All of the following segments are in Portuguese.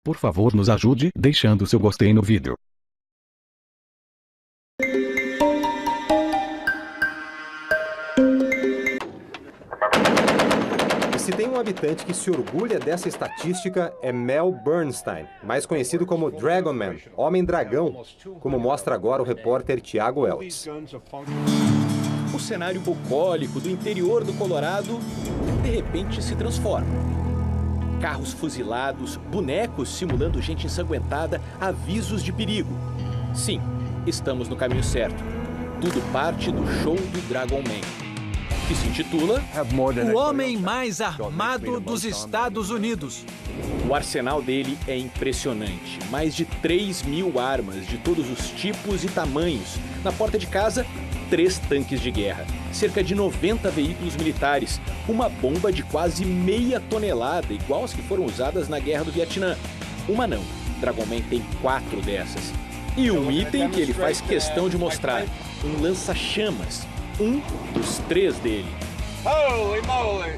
Por favor, nos ajude deixando seu gostei no vídeo. Se tem um habitante que se orgulha dessa estatística, é Mel Bernstein, mais conhecido como Dragon Man, Homem-Dragão, como mostra agora o repórter Tiago Eltz. O cenário bucólico do interior do Colorado, de repente, se transforma. Carros fuzilados, bonecos simulando gente ensanguentada, avisos de perigo. Sim, estamos no caminho certo. Tudo parte do show do Dragon Man, que se intitula O Homem Mais Armado dos Estados Unidos. O arsenal dele é impressionante. Mais de 3.000 armas de todos os tipos e tamanhos. Na porta de casa, 3 tanques de guerra, cerca de 90 veículos militares, uma bomba de quase meia tonelada, igual as que foram usadas na Guerra do Vietnã. Uma não, Dragon Man tem 4 dessas. E um item que ele faz questão de mostrar, um lança-chamas, um dos 3 dele. Holy moly!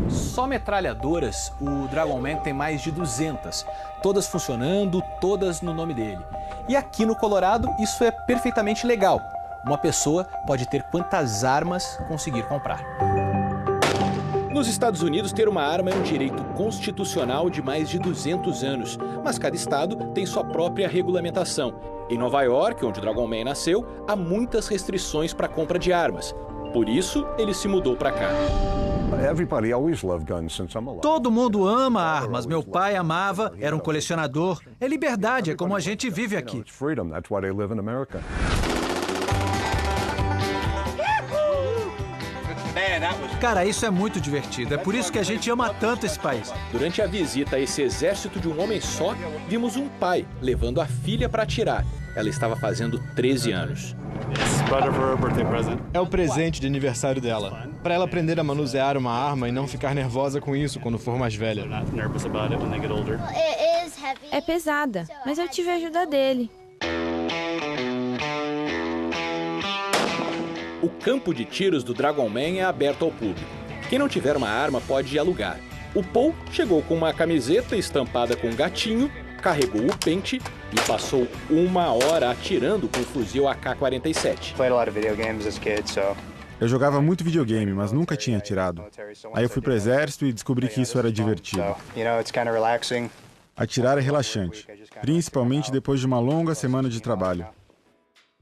Só metralhadoras, o Dragon Man tem mais de 200, todas funcionando, todas no nome dele. E aqui no Colorado isso é perfeitamente legal. Uma pessoa pode ter quantas armas conseguir comprar. Nos Estados Unidos, ter uma arma é um direito constitucional de mais de 200 anos, mas cada estado tem sua própria regulamentação. Em Nova York, onde o Dragon Man nasceu, há muitas restrições para a compra de armas. Por isso, ele se mudou para cá. Todo mundo ama armas. Meu pai amava, era um colecionador. É liberdade, é como a gente vive aqui. Cara, isso é muito divertido. É por isso que a gente ama tanto esse país. Durante a visita a esse exército de um homem só, vimos um pai levando a filha para atirar. Ela estava fazendo 13 anos. É o presente de aniversário dela. Para ela aprender a manusear uma arma e não ficar nervosa com isso quando for mais velha. É pesada, mas eu tive a ajuda dele. O campo de tiros do Dragon Man é aberto ao público. Quem não tiver uma arma pode alugar. O Paul chegou com uma camiseta estampada com um gatinho, carregou o pente e passou 1 hora atirando com o fuzil AK-47. Eu jogava muito videogame, mas nunca tinha atirado. Aí eu fui pro exército e descobri que isso era divertido. Atirar é relaxante, principalmente depois de uma longa semana de trabalho.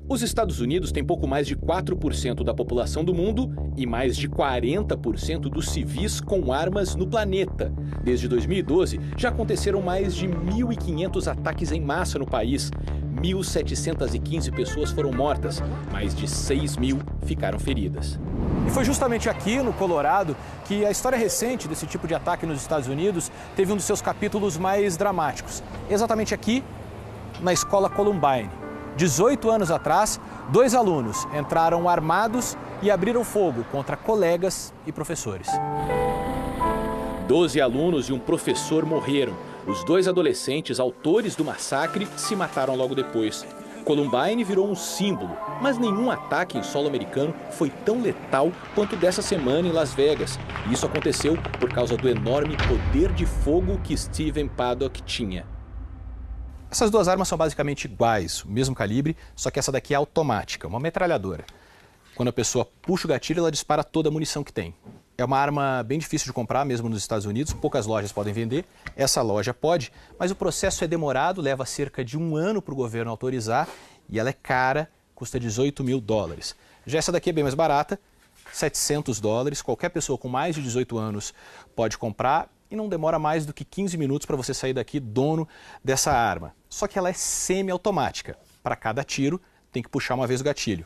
Os Estados Unidos têm pouco mais de 4% da população do mundo e mais de 40% dos civis com armas no planeta. Desde 2012, já aconteceram mais de 1.500 ataques em massa no país. 1.715 pessoas foram mortas, mais de 6.000 ficaram feridas. E foi justamente aqui, no Colorado, que a história recente desse tipo de ataque nos Estados Unidos teve um dos seus capítulos mais dramáticos. Exatamente aqui, na escola Columbine. 18 anos atrás, 2 alunos entraram armados e abriram fogo contra colegas e professores. 12 alunos e um professor morreram. Os 2 adolescentes, autores do massacre, se mataram logo depois. Columbine virou um símbolo, mas nenhum ataque em solo americano foi tão letal quanto dessa semana em Las Vegas. E isso aconteceu por causa do enorme poder de fogo que Stephen Paddock tinha. Essas 2 armas são basicamente iguais, o mesmo calibre, só que essa daqui é automática, uma metralhadora. Quando a pessoa puxa o gatilho, ela dispara toda a munição que tem. É uma arma bem difícil de comprar, mesmo nos Estados Unidos, poucas lojas podem vender, essa loja pode, mas o processo é demorado, leva cerca de 1 ano para o governo autorizar e ela é cara, custa $18.000. Já essa daqui é bem mais barata, $700, qualquer pessoa com mais de 18 anos pode comprar e não demora mais do que 15 minutos para você sair daqui dono dessa arma. Só que ela é semi-automática. Para cada tiro, tem que puxar uma vez o gatilho.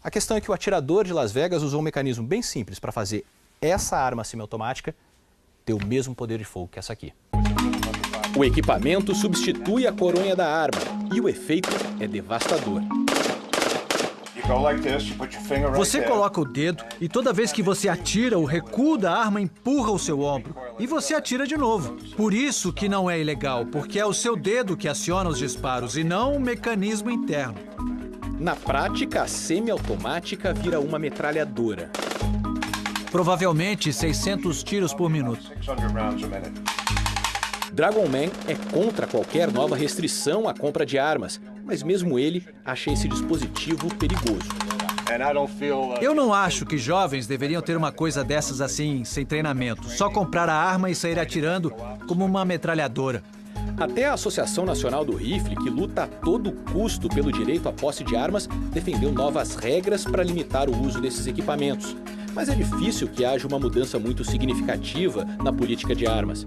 A questão é que o atirador de Las Vegas usou um mecanismo bem simples para fazer essa arma semiautomática ter o mesmo poder de fogo que essa aqui. O equipamento substitui a coronha da arma e o efeito é devastador. Você coloca o dedo e toda vez que você atira, o recuo da arma empurra o seu ombro e você atira de novo. Por isso que não é ilegal, porque é o seu dedo que aciona os disparos e não o mecanismo interno. Na prática, a semiautomática vira uma metralhadora. Provavelmente 600 tiros por minuto. Dragon Man é contra qualquer nova restrição à compra de armas, mas mesmo ele acha esse dispositivo perigoso. Eu não acho que jovens deveriam ter uma coisa dessas assim, sem treinamento. Só comprar a arma e sair atirando como uma metralhadora. Até a Associação Nacional do Rifle, que luta a todo custo pelo direito à posse de armas, defendeu novas regras para limitar o uso desses equipamentos. Mas é difícil que haja uma mudança muito significativa na política de armas.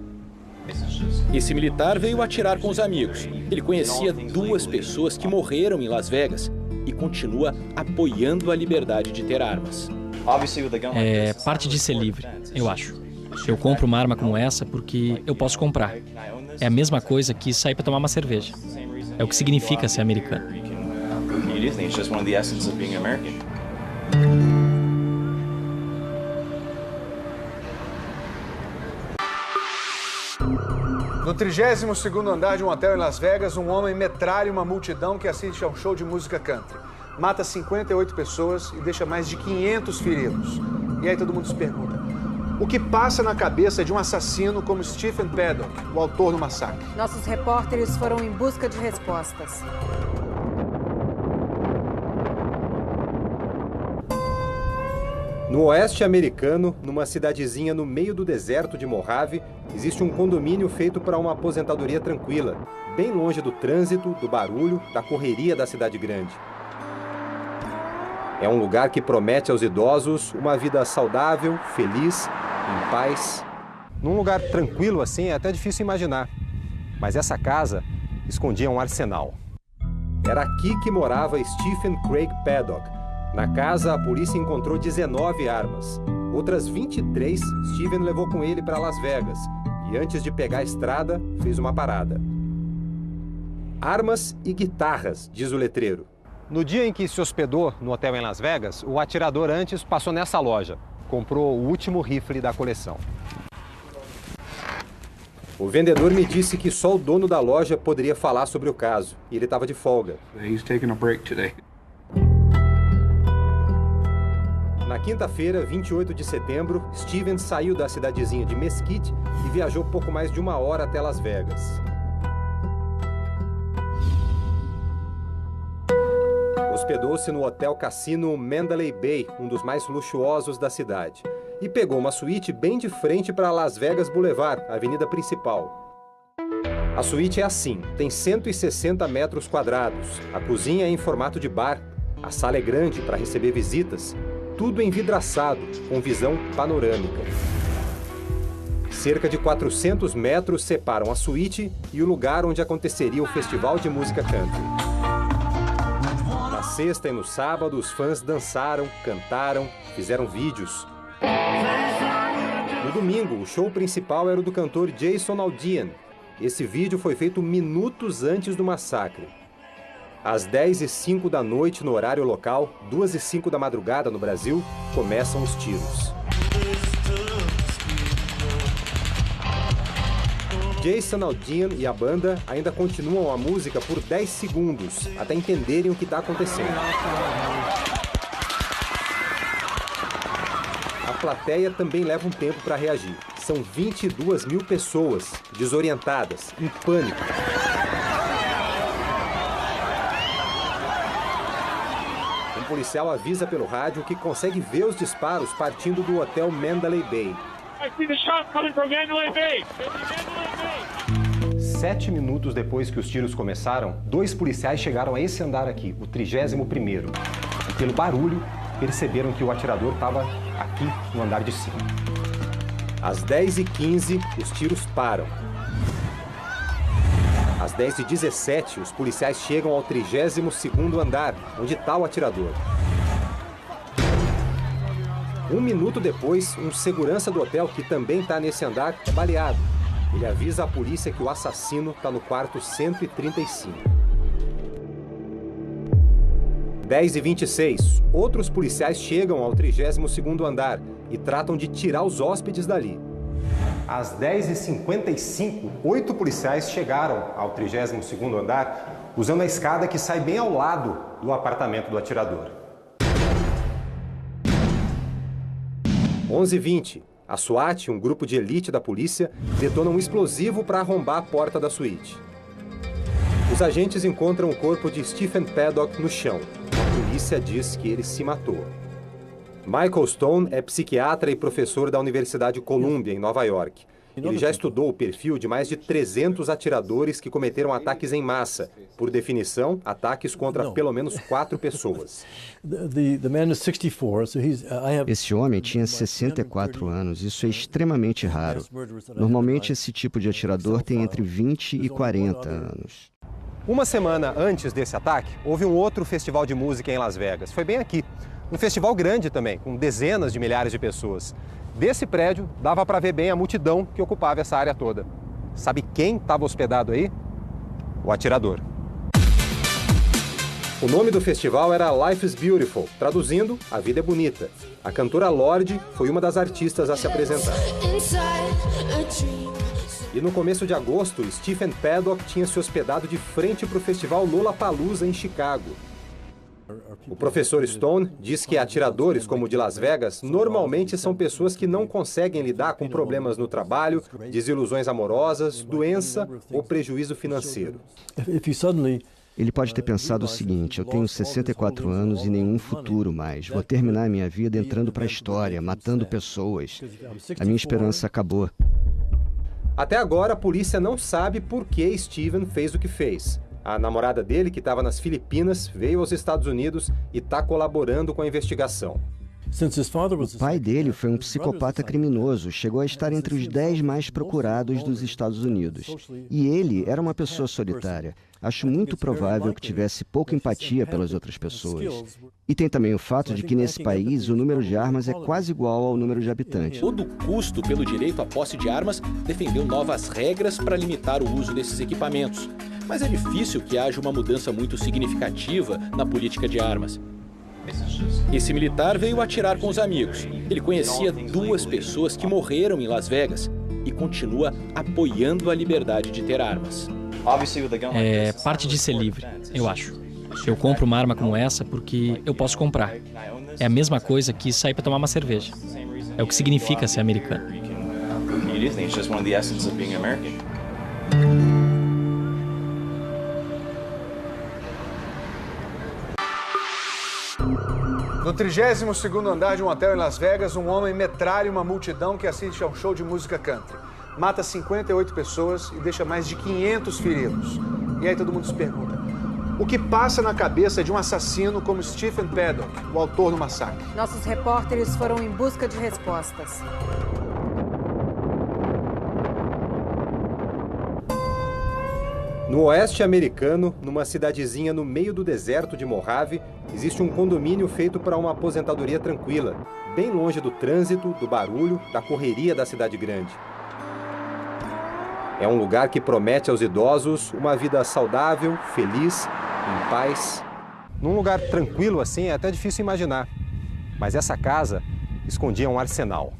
Esse militar veio atirar com os amigos. Ele conhecia 2 pessoas que morreram em Las Vegas e continua apoiando a liberdade de ter armas. É parte de ser livre, eu acho. Eu compro uma arma como essa porque eu posso comprar. É a mesma coisa que sair para tomar uma cerveja. É o que significa ser americano. No 32º andar de um hotel em Las Vegas, um homem metralha uma multidão que assiste a um show de música country. Mata 58 pessoas e deixa mais de 500 feridos. E aí todo mundo se pergunta, o que passa na cabeça de um assassino como Stephen Paddock, o autor do massacre? Nossos repórteres foram em busca de respostas. No oeste americano, numa cidadezinha no meio do deserto de Mojave, existe um condomínio feito para uma aposentadoria tranquila, bem longe do trânsito, do barulho, da correria da cidade grande. É um lugar que promete aos idosos uma vida saudável, feliz, em paz. Num lugar tranquilo assim é até difícil imaginar, mas essa casa escondia um arsenal. Era aqui que morava Stephen Craig Paddock. Na casa, a polícia encontrou 19 armas. Outras 23, Stephen levou com ele para Las Vegas e, antes de pegar a estrada, fez uma parada. Armas e guitarras, diz o letreiro. No dia em que se hospedou no hotel em Las Vegas, o atirador antes passou nessa loja. Comprou o último rifle da coleção. O vendedor me disse que só o dono da loja poderia falar sobre o caso, e ele estava de folga. Na quinta-feira, 28 de setembro, Stephen saiu da cidadezinha de Mesquite e viajou pouco mais de 1 hora até Las Vegas. Hospedou-se no hotel cassino Mandalay Bay, um dos mais luxuosos da cidade, e pegou uma suíte bem de frente para Las Vegas Boulevard, a avenida principal. A suíte é assim, tem 160 metros quadrados, a cozinha é em formato de bar, a sala é grande para receber visitas, tudo envidraçado, com visão panorâmica. Cerca de 400 metros separam a suíte e o lugar onde aconteceria o Festival de Música Country. Na sexta e no sábado, os fãs dançaram, cantaram, fizeram vídeos. No domingo, o show principal era o do cantor Jason Aldean. Esse vídeo foi feito minutos antes do massacre. Às 10h05 da noite no horário local, 2h05 da madrugada no Brasil, começam os tiros. Jason Aldean e a banda ainda continuam a música por 10 segundos, até entenderem o que está acontecendo. A plateia também leva um tempo para reagir. São 22 mil pessoas desorientadas, em pânico. Um policial avisa pelo rádio que consegue ver os disparos partindo do hotel Mandalay Bay. 7 minutos depois que os tiros começaram, 2 policiais chegaram a esse andar aqui, o 31º. E pelo barulho, perceberam que o atirador estava aqui no andar de cima. Às 10h15, os tiros param. Às 10h17, os policiais chegam ao 32º andar, onde está o atirador. 1 minuto depois, um segurança do hotel, que também está nesse andar, é baleado. Ele avisa a polícia que o assassino está no quarto 135. 10h26, outros policiais chegam ao 32º andar e tratam de tirar os hóspedes dali. Às 10h55, 8 policiais chegaram ao 32º andar usando a escada que sai bem ao lado do apartamento do atirador. 11h20, A SWAT, um grupo de elite da polícia, detona um explosivo para arrombar a porta da suíte. Os agentes encontram o corpo de Stephen Paddock no chão. A polícia diz que ele se matou. Michael Stone é psiquiatra e professor da Universidade Columbia, em Nova York. Ele já estudou o perfil de mais de 300 atiradores que cometeram ataques em massa. Por definição, ataques contra pelo menos 4 pessoas. Esse homem tinha 64 anos. Isso é extremamente raro. Normalmente, esse tipo de atirador tem entre 20 e 40 anos. Uma semana antes desse ataque, houve um outro festival de música em Las Vegas. Foi bem aqui. Um festival grande também, com dezenas de milhares de pessoas. Desse prédio, dava para ver bem a multidão que ocupava essa área toda. Sabe quem estava hospedado aí? O atirador. O nome do festival era Life is Beautiful, traduzindo, A Vida é Bonita. A cantora Lorde foi uma das artistas a se apresentar. E no começo de agosto, Stephen Paddock tinha se hospedado de frente para o festival Lollapalooza, em Chicago. O professor Stone diz que atiradores como o de Las Vegas normalmente são pessoas que não conseguem lidar com problemas no trabalho, desilusões amorosas, doença ou prejuízo financeiro. Ele pode ter pensado o seguinte: eu tenho 64 anos e nenhum futuro mais. Vou terminar a minha vida entrando para a história, matando pessoas. A minha esperança acabou. Até agora, a polícia não sabe por que Stephen fez o que fez. A namorada dele, que estava nas Filipinas, veio aos Estados Unidos e está colaborando com a investigação. O pai dele foi um psicopata criminoso, chegou a estar entre os 10 mais procurados dos Estados Unidos. E ele era uma pessoa solitária. Acho muito provável que tivesse pouca empatia pelas outras pessoas. E tem também o fato de que nesse país o número de armas é quase igual ao número de habitantes. Todo custo pelo direito à posse de armas defendeu novas regras para limitar o uso desses equipamentos. Mas é difícil que haja uma mudança muito significativa na política de armas. Esse militar veio atirar com os amigos. Ele conhecia 2 pessoas que morreram em Las Vegas e continua apoiando a liberdade de ter armas. É parte de ser livre, eu acho. Eu compro uma arma como essa porque eu posso comprar. É a mesma coisa que sair para tomar uma cerveja. É o que significa ser americano. No 32º andar de um hotel em Las Vegas, um homem metralha uma multidão que assiste a um show de música country. Mata 58 pessoas e deixa mais de 500 feridos. E aí todo mundo se pergunta, o que passa na cabeça de um assassino como Stephen Paddock, o autor do massacre? Nossos repórteres foram em busca de respostas. No oeste americano, numa cidadezinha no meio do deserto de Mojave, existe um condomínio feito para uma aposentadoria tranquila, bem longe do trânsito, do barulho, da correria da cidade grande. É um lugar que promete aos idosos uma vida saudável, feliz, em paz. Num lugar tranquilo assim é até difícil imaginar, mas essa casa escondia um arsenal.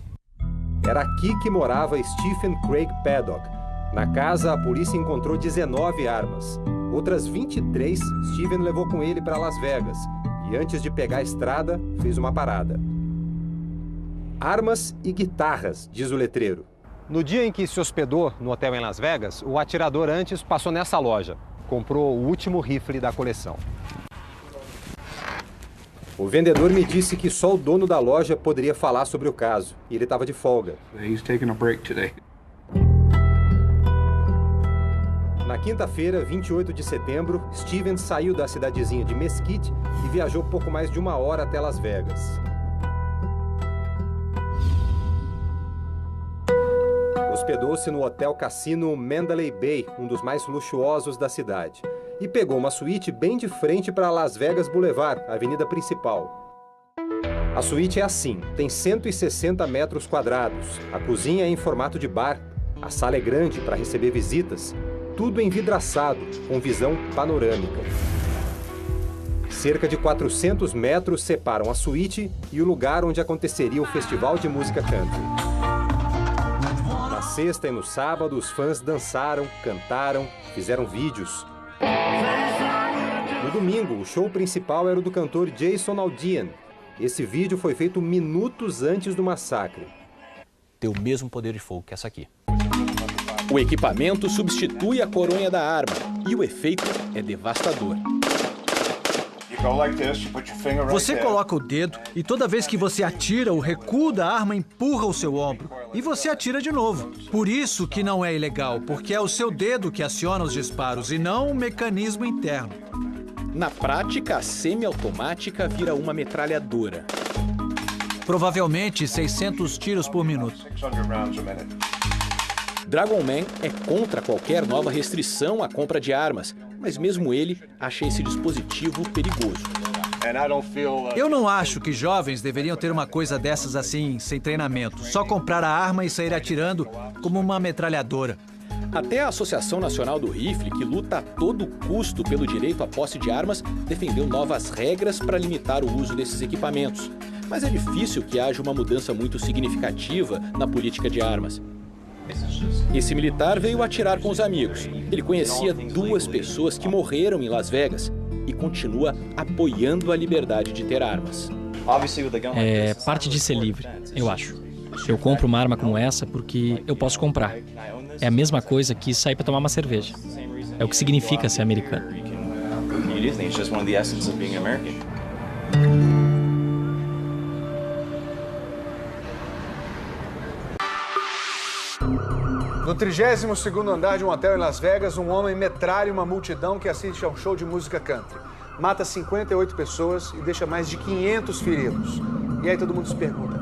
Era aqui que morava Stephen Craig Paddock. Na casa, a polícia encontrou 19 armas. Outras 23, Stephen levou com ele para Las Vegas e, antes de pegar a estrada, fez uma parada. Armas e guitarras, diz o letreiro. No dia em que se hospedou no hotel em Las Vegas, o atirador antes passou nessa loja. Comprou o último rifle da coleção. O vendedor me disse que só o dono da loja poderia falar sobre o caso, e ele estava de folga. Na quinta-feira, 28 de setembro, Stephen saiu da cidadezinha de Mesquite e viajou pouco mais de 1 hora até Las Vegas. Hospedou-se no hotel cassino Mandalay Bay, um dos mais luxuosos da cidade, e pegou uma suíte bem de frente para Las Vegas Boulevard, a avenida principal. A suíte é assim, tem 160 metros quadrados, a cozinha é em formato de bar, a sala é grande para receber visitas, tudo envidraçado, com visão panorâmica. Cerca de 400 metros separam a suíte e o lugar onde aconteceria o festival de música country. Na sexta e no sábado, os fãs dançaram, cantaram, fizeram vídeos. No domingo, o show principal era o do cantor Jason Aldean. Esse vídeo foi feito minutos antes do massacre. ter o mesmo poder de fogo que essa aqui. O equipamento substitui a coronha da arma e o efeito é devastador. Você coloca o dedo e toda vez que você atira, o recuo da arma empurra o seu ombro e você atira de novo. Por isso que não é ilegal, porque é o seu dedo que aciona os disparos e não um mecanismo interno. Na prática, a semiautomática vira uma metralhadora. Provavelmente 600 tiros por minuto. Dragon Man é contra qualquer nova restrição à compra de armas, mas mesmo ele acha esse dispositivo perigoso. Eu não acho que jovens deveriam ter uma coisa dessas assim, sem treinamento. Só comprar a arma e sair atirando como uma metralhadora. Até a Associação Nacional do Rifle, que luta a todo custo pelo direito à posse de armas, defendeu novas regras para limitar o uso desses equipamentos. Mas é difícil que haja uma mudança muito significativa na política de armas. Esse militar veio atirar com os amigos. Ele conhecia 2 pessoas que morreram em Las Vegas e continua apoiando a liberdade de ter armas. É parte de ser livre, eu acho. Eu compro uma arma como essa porque eu posso comprar. É a mesma coisa que sair para tomar uma cerveja. É o que significa ser americano. No 32º andar de um hotel em Las Vegas, um homem metralha uma multidão que assiste a um show de música country. Mata 58 pessoas e deixa mais de 500 feridos. E aí todo mundo se pergunta,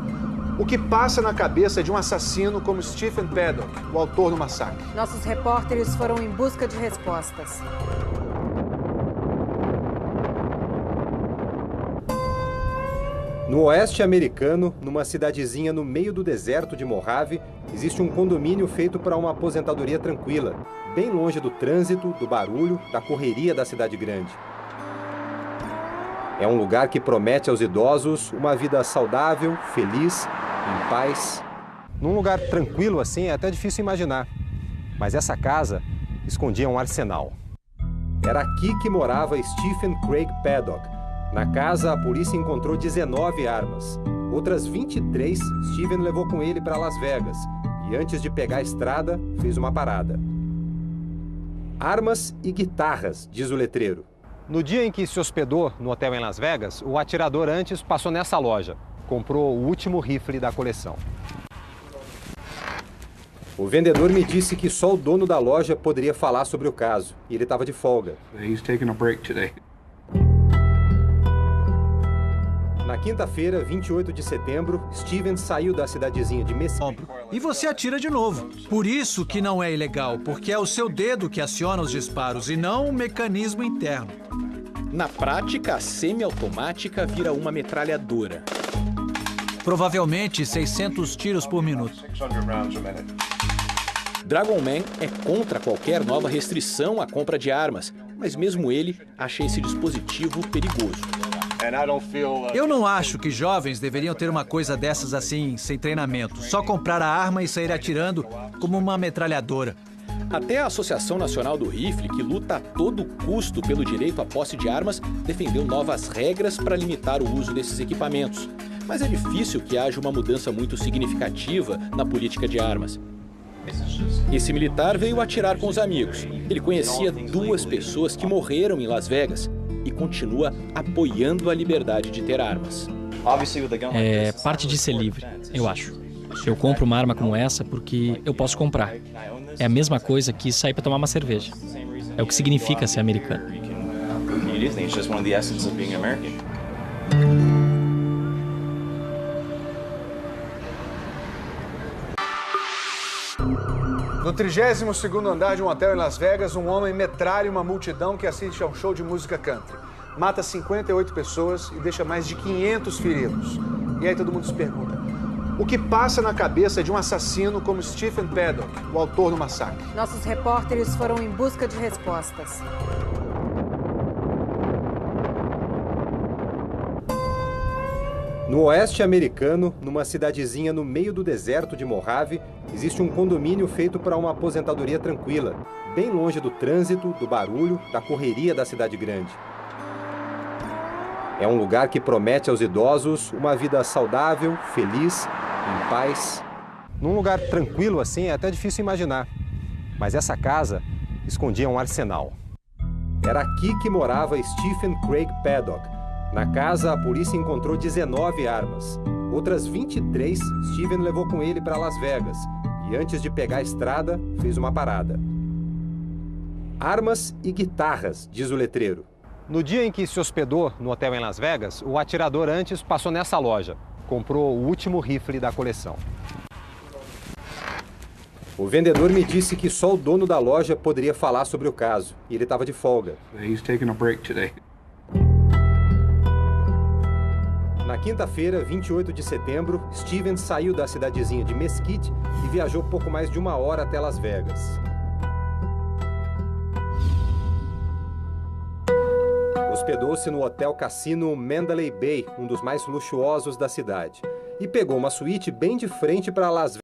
o que passa na cabeça de um assassino como Stephen Paddock, o autor do massacre? Nossos repórteres foram em busca de respostas. No oeste americano, numa cidadezinha no meio do deserto de Mojave, existe um condomínio feito para uma aposentadoria tranquila, bem longe do trânsito, do barulho, da correria da cidade grande. É um lugar que promete aos idosos uma vida saudável, feliz, em paz. Num lugar tranquilo assim é até difícil imaginar, mas essa casa escondia um arsenal. Era aqui que morava Stephen Craig Paddock. Na casa, a polícia encontrou 19 armas. Outras 23, Stephen levou com ele para Las Vegas e, antes de pegar a estrada, fez uma parada. Armas e guitarras, diz o letreiro. No dia em que se hospedou no hotel em Las Vegas, o atirador antes passou nessa loja. Comprou o último rifle da coleção. O vendedor me disse que só o dono da loja poderia falar sobre o caso, e ele estava de folga. Na quinta-feira, 28 de setembro, Stephen saiu da cidadezinha de Mesquite. E você atira de novo. Por isso que não é ilegal, porque é o seu dedo que aciona os disparos e não um mecanismo interno. Na prática, a semiautomática vira uma metralhadora. Provavelmente 600 tiros por minuto. Dragon Man é contra qualquer nova restrição à compra de armas, mas mesmo ele acha esse dispositivo perigoso. Eu não acho que jovens deveriam ter uma coisa dessas assim, sem treinamento. Só comprar a arma e sair atirando como uma metralhadora. Até a Associação Nacional do Rifle, que luta a todo custo pelo direito à posse de armas, defendeu novas regras para limitar o uso desses equipamentos. Mas é difícil que haja uma mudança muito significativa na política de armas. Esse militar veio atirar com os amigos. Ele conhecia 2 pessoas que morreram em Las Vegas e continua apoiando a liberdade de ter armas. É parte de ser livre, eu acho. Eu compro uma arma como essa porque eu posso comprar. É a mesma coisa que sair para tomar uma cerveja. É o que significa ser americano. No 32º andar de um hotel em Las Vegas, um homem metralha uma multidão que assiste a um show de música country. Mata 58 pessoas e deixa mais de 500 feridos. E aí todo mundo se pergunta, o que passa na cabeça de um assassino como Stephen Paddock, o autor do massacre? Nossos repórteres foram em busca de respostas. No oeste americano, numa cidadezinha no meio do deserto de Mojave, existe um condomínio feito para uma aposentadoria tranquila, bem longe do trânsito, do barulho, da correria da cidade grande. É um lugar que promete aos idosos uma vida saudável, feliz, em paz. Num lugar tranquilo assim é até difícil imaginar. Mas essa casa escondia um arsenal. Era aqui que morava Stephen Craig Paddock. Na casa, a polícia encontrou 19 armas. Outras 23, Stephen levou com ele para Las Vegas. E antes de pegar a estrada, fez uma parada. Armas e guitarras, diz o letreiro. No dia em que se hospedou no hotel em Las Vegas, o atirador antes passou nessa loja. Comprou o último rifle da coleção. O vendedor me disse que só o dono da loja poderia falar sobre o caso. E ele estava de folga. Na quinta-feira, 28 de setembro, Stephen saiu da cidadezinha de Mesquite e viajou pouco mais de 1 hora até Las Vegas. Hospedou-se no hotel cassino Mandalay Bay, um dos mais luxuosos da cidade, e pegou uma suíte bem de frente para Las Vegas.